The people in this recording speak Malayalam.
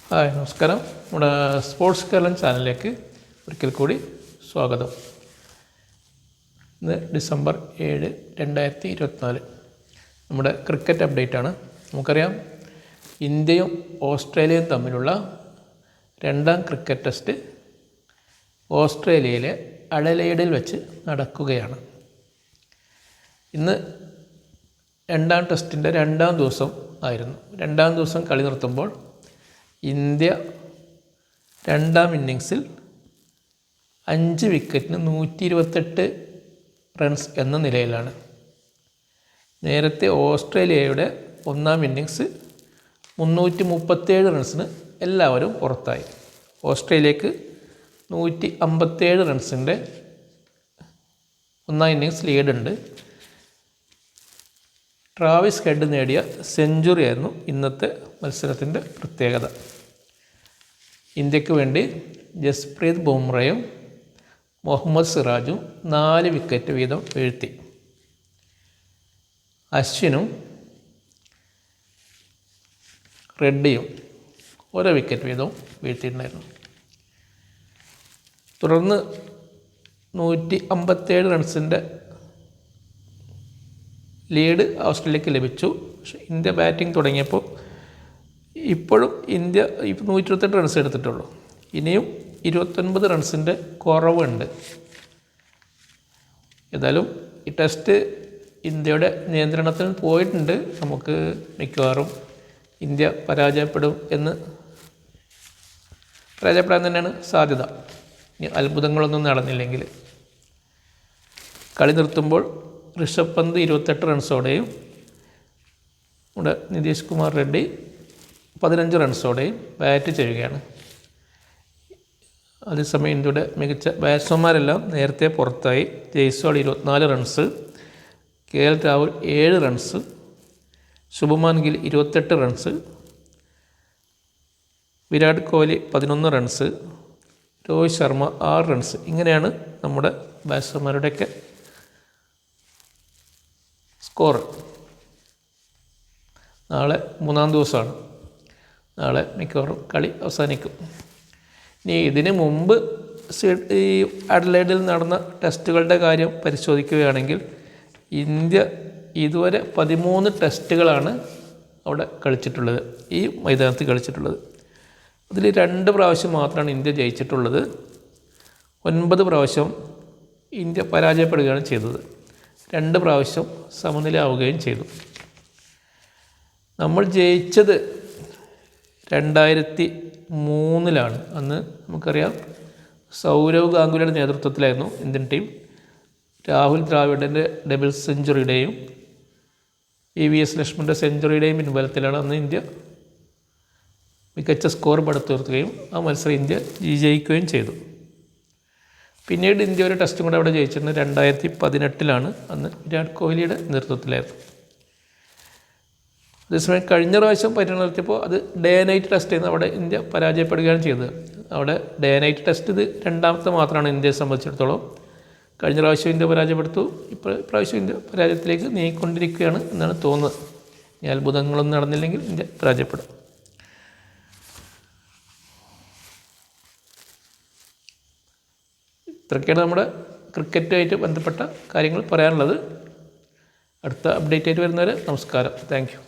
ഹായ് നമസ്കാരം. നമ്മുടെ സ്പോർട്സ് കേരളം ചാനലിലേക്ക് ഒരിക്കൽ കൂടി സ്വാഗതം. ഇന്ന് ഡിസംബർ 7, 2024 നമ്മുടെ ക്രിക്കറ്റ് അപ്ഡേറ്റാണ്. നമുക്കറിയാം, ഇന്ത്യയും ഓസ്ട്രേലിയയും തമ്മിലുള്ള രണ്ടാം ക്രിക്കറ്റ് ടെസ്റ്റ് ഓസ്ട്രേലിയയിലെ അഡലെയ്ഡിൽ വെച്ച് നടക്കുകയാണ്. ഇന്ന് രണ്ടാം ടെസ്റ്റിൻ്റെ രണ്ടാം ദിവസം ആയിരുന്നു. രണ്ടാം ദിവസം കളി നിർത്തുമ്പോൾ ഇന്ത്യ രണ്ടാം ഇന്നിങ്സിൽ 5 വിക്കറ്റിന് 128 റൺസ് എന്ന നിലയിലാണ്. നേരത്തെ ഓസ്ട്രേലിയയുടെ ഒന്നാം ഇന്നിങ്സ് 337 റൺസിന് എല്ലാവരും പുറത്തായി. ഓസ്ട്രേലിയക്ക് 157 റൺസിൻ്റെ ഒന്നാം ഇന്നിങ്സ് ലീഡുണ്ട്. ട്രാവിസ് ഹെഡ് നേടിയ സെഞ്ചുറി ആയിരുന്നു ഇന്നത്തെ മത്സരത്തിൻ്റെ പ്രത്യേകത. ഇന്ത്യക്ക് വേണ്ടി ജസ്പ്രീത് ബുംറയും മുഹമ്മദ് സിറാജും 4 വിക്കറ്റ് വീതം വീഴ്ത്തി. അശ്വിനും റെഡ്ഡിയും 1 വിക്കറ്റ് വീതവും വീഴ്ത്തിയിട്ടുണ്ടായിരുന്നു. തുടർന്ന് 157 റൺസിൻ്റെ ലീഡ് ഓസ്ട്രേലിയക്ക് ലഭിച്ചു. പക്ഷേ ഇന്ത്യ ബാറ്റിംഗ് തുടങ്ങിയപ്പോൾ ഇപ്പോഴും ഇന്ത്യ 128 റൺസ് എടുത്തിട്ടുള്ളൂ. ഇനിയും 29 റൺസിൻ്റെ കുറവുണ്ട്. ഏതായാലും ഈ ടെസ്റ്റ് ഇന്ത്യയുടെ നിയന്ത്രണത്തിൽ പോയിട്ടുണ്ട്. നമുക്ക് മിക്കവാറും ഇന്ത്യ പരാജയപ്പെടാൻ തന്നെയാണ് സാധ്യത, അത്ഭുതങ്ങളൊന്നും നടന്നില്ലെങ്കിൽ. കളി നിർത്തുമ്പോൾ ഋഷഭ് പന്ത് 28 റൺസോടെയും നമ്മുടെ നിതീഷ് കുമാർ റെഡ്ഡി 15 റൺസോടെയും ബാറ്റ് ചെയ്യുകയാണ്. അതേസമയം ഇന്ത്യയുടെ മികച്ച ബാറ്റ്സ്മാൻമാരെല്ലാം നേരത്തെ പുറത്തായി. Jaiswal 24 runs, KL Rahul 7 runs, Shubman Gill 28 runs, Virat Kohli 11 runs, Rohit Sharma 6 runs. ഇങ്ങനെയാണ് നമ്മുടെ ബാറ്റ്സ്മാൻമാരുടെയൊക്കെ സ്കോർ. നാളെ 3-ാം ദിവസമാണ്. നാളെ മിക്കവാറും കളി അവസാനിക്കും. ഇനി ഇതിന് മുമ്പ് ഈ അഡലെയ്ഡിൽ നടന്ന ടെസ്റ്റുകളുടെ കാര്യം പരിശോധിക്കുകയാണെങ്കിൽ ഇന്ത്യ ഇതുവരെ 13 ടെസ്റ്റുകളാണ് അവിടെ കളിച്ചിട്ടുള്ളത്, ഈ മൈതാനത്ത് കളിച്ചിട്ടുള്ളത്. അതിൽ 2 പ്രാവശ്യം മാത്രമാണ് ഇന്ത്യ ജയിച്ചിട്ടുള്ളത്. 9 പ്രാവശ്യം ഇന്ത്യ പരാജയപ്പെടുകയാണ് ചെയ്തത്. 2 പ്രാവശ്യം സമനിലയാവുകയും ചെയ്തു. നമ്മൾ ജയിച്ചത് 2003 അന്ന് നമുക്കറിയാം, സൗരവ് ഗാംഗുലിയുടെ നേതൃത്വത്തിലായിരുന്നു ഇന്ത്യൻ ടീം. രാഹുൽ ദ്രാവിഡിൻ്റെ ഡബിൾ സെഞ്ചുറിയുടെയും VVS ലക്ഷ്മണൻ്റെ സെഞ്ചുറിയുടെയും പിൻബലത്തിലാണ് അന്ന് ഇന്ത്യ മികച്ച സ്കോർ പടുത്തുയർത്തുകയും ആ മത്സരം ഇന്ത്യ വിജയിക്കുകയും ചെയ്തു. പിന്നീട് ഇന്ത്യ ഒരു ടെസ്റ്റും കൂടെ അവിടെ ജയിച്ചിട്ടുണ്ട്. 2018 അന്ന് വിരാട് കോഹ്ലിയുടെ നേതൃത്വത്തിലായിരുന്നു. അതേസമയം കഴിഞ്ഞ പ്രാവശ്യം പര്യടനം നടത്തിയപ്പോൾ അത് ഡേ നൈറ്റ് ടെസ്റ്റ് ചെയ്യുന്ന അവിടെ ഇന്ത്യ പരാജയപ്പെടുകയാണ് ചെയ്തത്. അവിടെ ഡേ നൈറ്റ് ടെസ്റ്റ് ഇത് 2ാമത്തെ മാത്രമാണ് ഇന്ത്യയെ സംബന്ധിച്ചിടത്തോളം. കഴിഞ്ഞ പ്രാവശ്യം ഇന്ത്യ പരാജയപ്പെടുത്തു. ഇപ്രാവശ്യം ഇന്ത്യ പരാജയത്തിലേക്ക് നീങ്ങിക്കൊണ്ടിരിക്കുകയാണ് എന്നാണ് തോന്നുന്നത്. ഇനി അത്ഭുതങ്ങളൊന്നും നടന്നില്ലെങ്കിൽ ഇന്ത്യ പരാജയപ്പെടും. ഇത്രയൊക്കെയാണ് നമ്മുടെ ക്രിക്കറ്റുമായിട്ട് ബന്ധപ്പെട്ട കാര്യങ്ങൾ പറയാനുള്ളത്. അടുത്ത അപ്ഡേറ്റ് ആയിട്ട് വരുന്നവരെ നമസ്കാരം. Thank you.